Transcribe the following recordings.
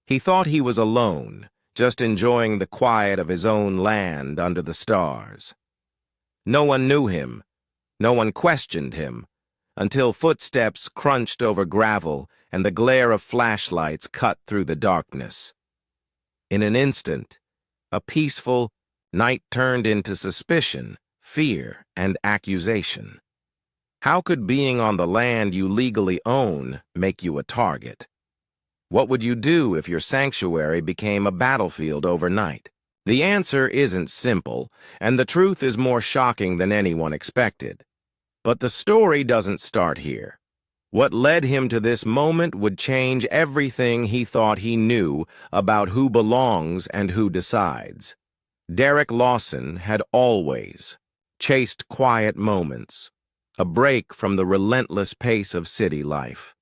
He thought he was alone, just enjoying the quiet of his own land under the stars. No one knew him, no one questioned him, until footsteps crunched over gravel and the glare of flashlights cut through the darkness. In an instant, a peaceful night turned into suspicion, fear, and accusation. How could being on the land you legally own make you a target? What would you do if your sanctuary became a battlefield overnight? The answer isn't simple, and the truth is more shocking than anyone expected. But the story doesn't start here. What led him to this moment would change everything he thought he knew about who belongs and who decides. Derek Lawson had always chased quiet moments, a break from the relentless pace of city life.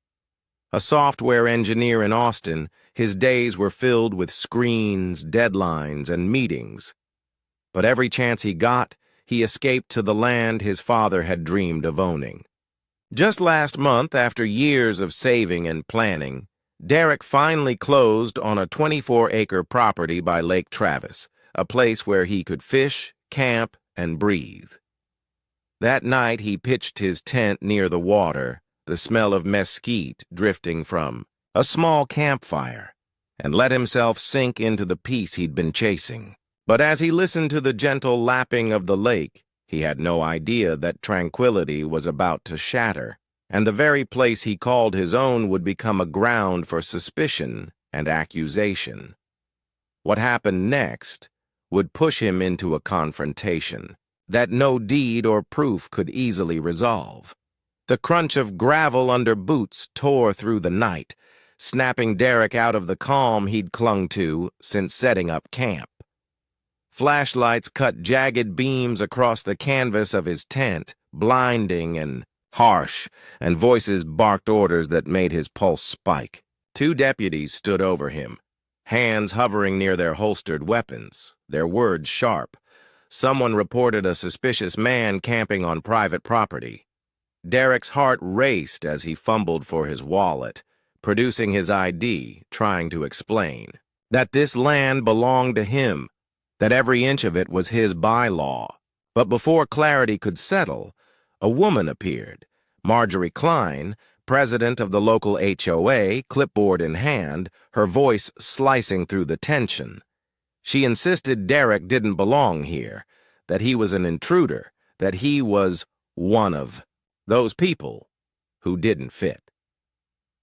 A software engineer in Austin, his days were filled with screens, deadlines, and meetings. But every chance he got, he escaped to the land his father had dreamed of owning. Just last month, after years of saving and planning, Derek finally closed on a 24-acre property by Lake Travis, a place where he could fish, camp, and breathe. That night, he pitched his tent near the water, the smell of mesquite drifting from a small campfire, and let himself sink into the peace he'd been chasing. But as he listened to the gentle lapping of the lake, he had no idea that tranquility was about to shatter, and the very place he called his own would become a ground for suspicion and accusation. What happened next would push him into a confrontation that no deed or proof could easily resolve. The crunch of gravel under boots tore through the night, snapping Derek out of the calm he'd clung to since setting up camp. Flashlights cut jagged beams across the canvas of his tent, blinding and harsh, and voices barked orders that made his pulse spike. 2 deputies stood over him, hands hovering near their holstered weapons, their words sharp. Someone reported a suspicious man camping on private property. Derek's heart raced as he fumbled for his wallet, producing his ID, trying to explain that this land belonged to him, that every inch of it was his by law. But before clarity could settle, a woman appeared, Marjorie Klein, president of the local HOA, clipboard in hand, her voice slicing through the tension. She insisted Derek didn't belong here, that he was an intruder, that he was one of those people who didn't fit.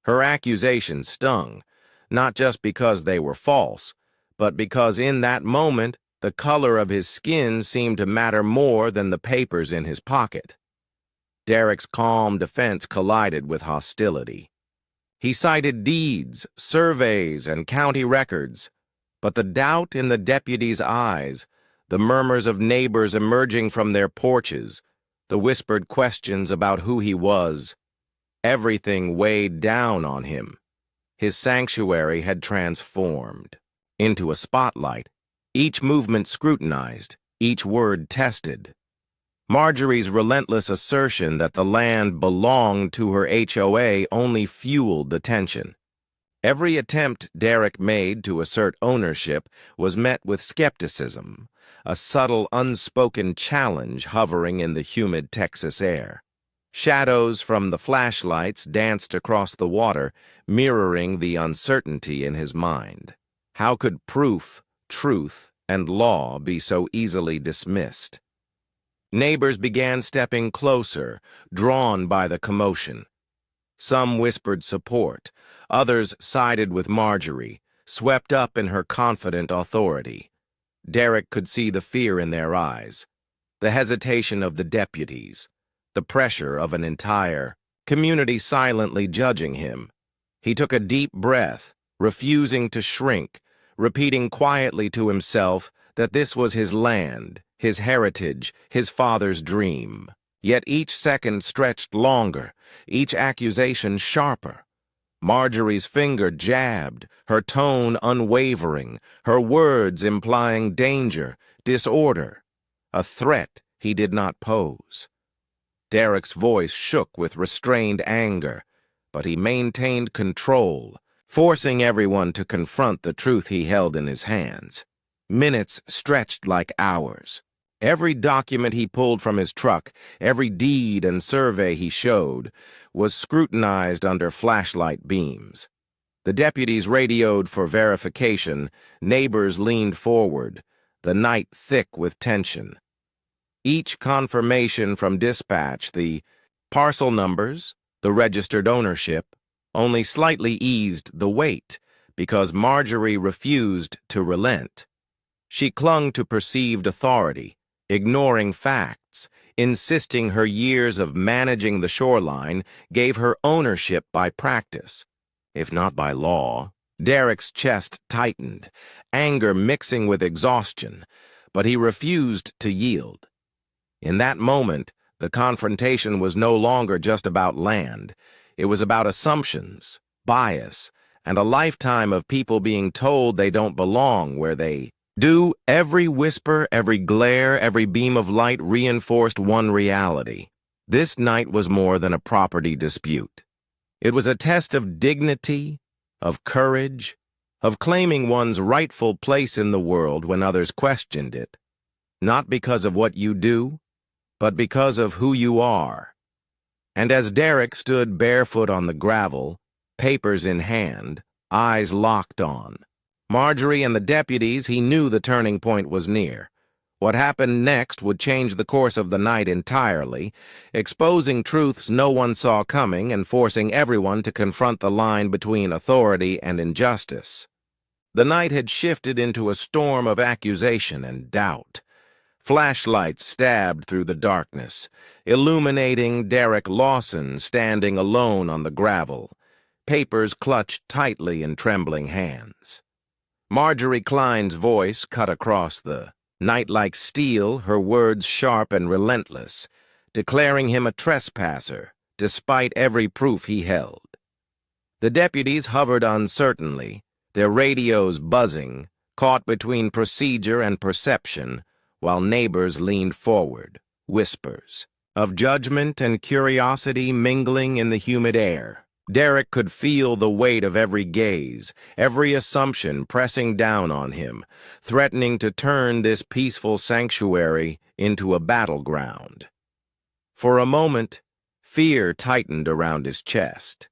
Her accusations stung, not just because they were false, but because in that moment the color of his skin seemed to matter more than the papers in his pocket. Derek's calm defense collided with hostility. He cited deeds, surveys, and county records, but the doubt in the deputy's eyes, the murmurs of neighbors emerging from their porches, the whispered questions about who he was, everything weighed down on him. His sanctuary had transformed into a spotlight, each movement scrutinized, each word tested. Marjorie's relentless assertion that the land belonged to her HOA only fueled the tension. Every attempt Derek made to assert ownership was met with skepticism, a subtle, unspoken challenge hovering in the humid Texas air. Shadows from the flashlights danced across the water, mirroring the uncertainty in his mind. How could proof, truth, and law be so easily dismissed? Neighbors began stepping closer, drawn by the commotion. Some whispered support, others sided with Marjorie, swept up in her confident authority. Derek could see the fear in their eyes, the hesitation of the deputies, the pressure of an entire community silently judging him. He took a deep breath, refusing to shrink, repeating quietly to himself that this was his land, his heritage, his father's dream. Yet each second stretched longer, each accusation sharper. Marjorie's finger jabbed, her tone unwavering, her words implying danger, disorder, a threat he did not pose. Derek's voice shook with restrained anger, but he maintained control, forcing everyone to confront the truth he held in his hands. Minutes stretched like hours. Every document he pulled from his truck, every deed and survey he showed, was scrutinized under flashlight beams. The deputies radioed for verification, neighbors leaned forward, the night thick with tension. Each confirmation from dispatch, the parcel numbers, the registered ownership, only slightly eased the weight because Marjorie refused to relent. She clung to perceived authority, ignoring facts, insisting her years of managing the shoreline gave her ownership by practice, if not by law. Derek's chest tightened, anger mixing with exhaustion, but he refused to yield. In that moment, the confrontation was no longer just about land. It was about assumptions, bias, and a lifetime of people being told they don't belong where they do. Every whisper, every glare, every beam of light reinforced one reality. This night was more than a property dispute. It was a test of dignity, of courage, of claiming one's rightful place in the world when others questioned it, not because of what you do, but because of who you are. And as Derek stood barefoot on the gravel, papers in hand, eyes locked on Marjorie and the deputies, he knew the turning point was near. What happened next would change the course of the night entirely, exposing truths no one saw coming and forcing everyone to confront the line between authority and injustice. The night had shifted into a storm of accusation and doubt. Flashlights stabbed through the darkness, illuminating Derek Lawson standing alone on the gravel, papers clutched tightly in trembling hands. Marjorie Klein's voice cut across the night like steel, her words sharp and relentless, declaring him a trespasser, despite every proof he held. The deputies hovered uncertainly, their radios buzzing, caught between procedure and perception, while neighbors leaned forward, whispers of judgment and curiosity mingling in the humid air. Derek could feel the weight of every gaze, every assumption pressing down on him, threatening to turn this peaceful sanctuary into a battleground. For a moment, fear tightened around his chest.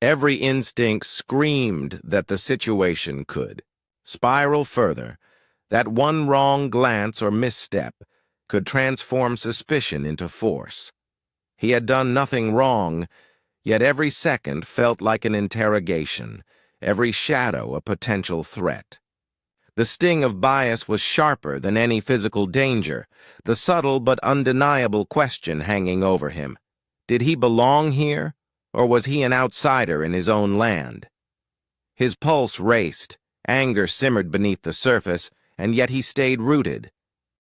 Every instinct screamed that the situation could spiral further, that one wrong glance or misstep could transform suspicion into force. He had done nothing wrong, yet every second felt like an interrogation, every shadow a potential threat. The sting of bias was sharper than any physical danger, the subtle but undeniable question hanging over him. Did he belong here, or was he an outsider in his own land? His pulse raced, anger simmered beneath the surface, and yet he stayed rooted,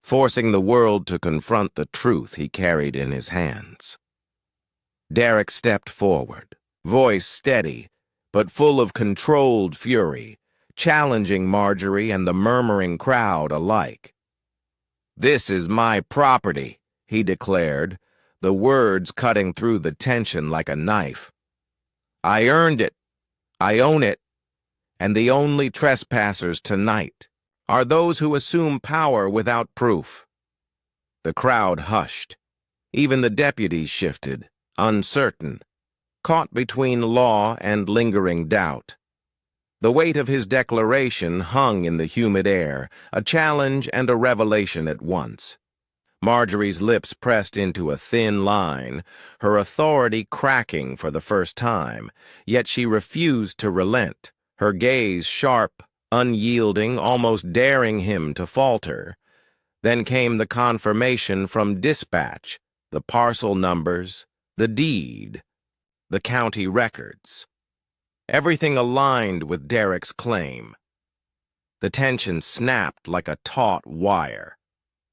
forcing the world to confront the truth he carried in his hands. Derek stepped forward, voice steady, but full of controlled fury, challenging Marjorie and the murmuring crowd alike. "This is my property," he declared, the words cutting through the tension like a knife. "I earned it. I own it. And the only trespassers tonight are those who assume power without proof." The crowd hushed. Even the deputies shifted, uncertain, caught between law and lingering doubt. The weight of his declaration hung in the humid air, a challenge and a revelation at once. Marjorie's lips pressed into a thin line, her authority cracking for the first time, yet she refused to relent, her gaze sharp, unyielding, almost daring him to falter. Then came the confirmation from dispatch, the parcel numbers, the deed, the county records. Everything aligned with Derek's claim. The tension snapped like a taut wire.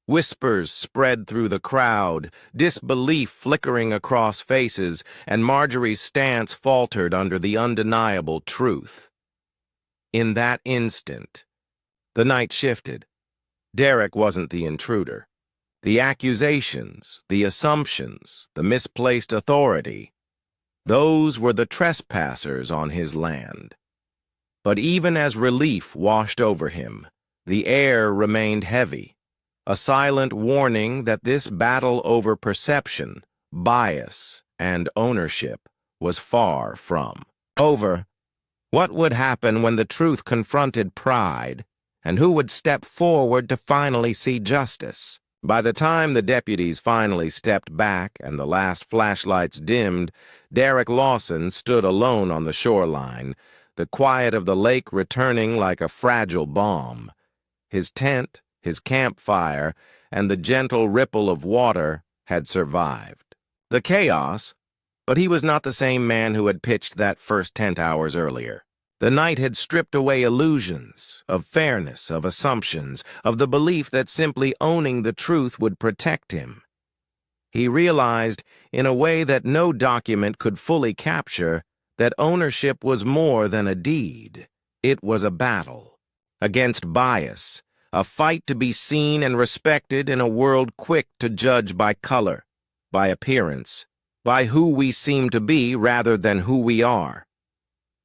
Whispers spread through the crowd, disbelief flickering across faces, and Marjorie's stance faltered under the undeniable truth. In that instant, the night shifted. Derek wasn't the intruder. The accusations, the assumptions, the misplaced authority, those were the trespassers on his land. But even as relief washed over him, the air remained heavy, a silent warning that this battle over perception, bias, and ownership was far from over. What would happen when the truth confronted pride, and who would step forward to finally see justice? By the time the deputies finally stepped back and the last flashlights dimmed, Derek Lawson stood alone on the shoreline, the quiet of the lake returning like a fragile bomb. His tent, his campfire, and the gentle ripple of water had survived the chaos, but he was not the same man who had pitched that first tent hours earlier. The night had stripped away illusions of fairness, of assumptions, of the belief that simply owning the truth would protect him. He realized, in a way that no document could fully capture, that ownership was more than a deed. It was a battle against bias, a fight to be seen and respected in a world quick to judge by color, by appearance, by who we seem to be rather than who we are.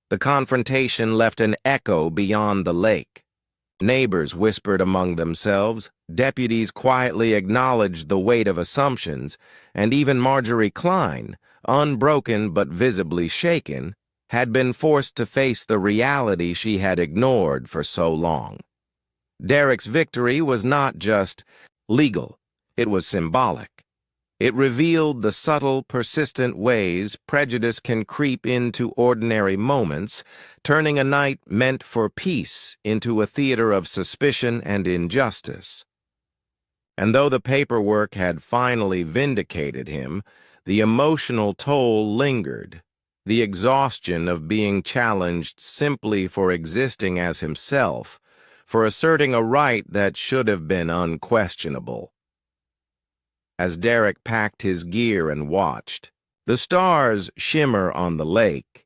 The confrontation left an echo beyond the lake. Neighbors whispered among themselves, deputies quietly acknowledged the weight of assumptions, and even Marjorie Klein, unbroken but visibly shaken, had been forced to face the reality she had ignored for so long. Derek's victory was not just legal, it was symbolic. It revealed the subtle, persistent ways prejudice can creep into ordinary moments, turning a night meant for peace into a theater of suspicion and injustice. And though the paperwork had finally vindicated him, the emotional toll lingered, the exhaustion of being challenged simply for existing as himself, for asserting a right that should have been unquestionable. As Derek packed his gear and watched the stars shimmer on the lake,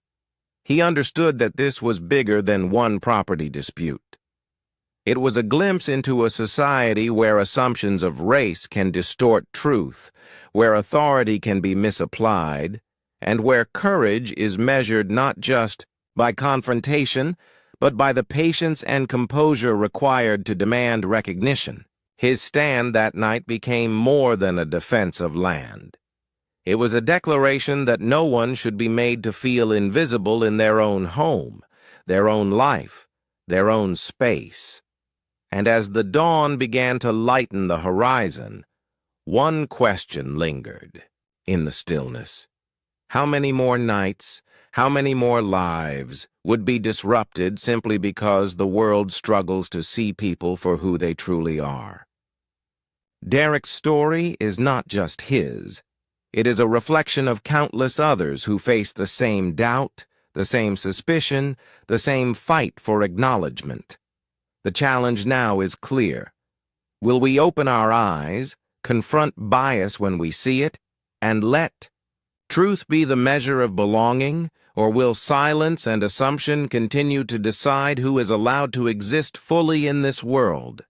he understood that this was bigger than one property dispute. It was a glimpse into a society where assumptions of race can distort truth, where authority can be misapplied, and where courage is measured not just by confrontation, but by the patience and composure required to demand recognition. His stand that night became more than a defense of land. It was a declaration that no one should be made to feel invisible in their own home, their own life, their own space. And as the dawn began to lighten the horizon, one question lingered in the stillness. How many more nights, how many more lives would be disrupted simply because the world struggles to see people for who they truly are? Derek's story is not just his. It is a reflection of countless others who face the same doubt, the same suspicion, the same fight for acknowledgement. The challenge now is clear. Will we open our eyes, confront bias when we see it, and let truth be the measure of belonging, or will silence and assumption continue to decide who is allowed to exist fully in this world?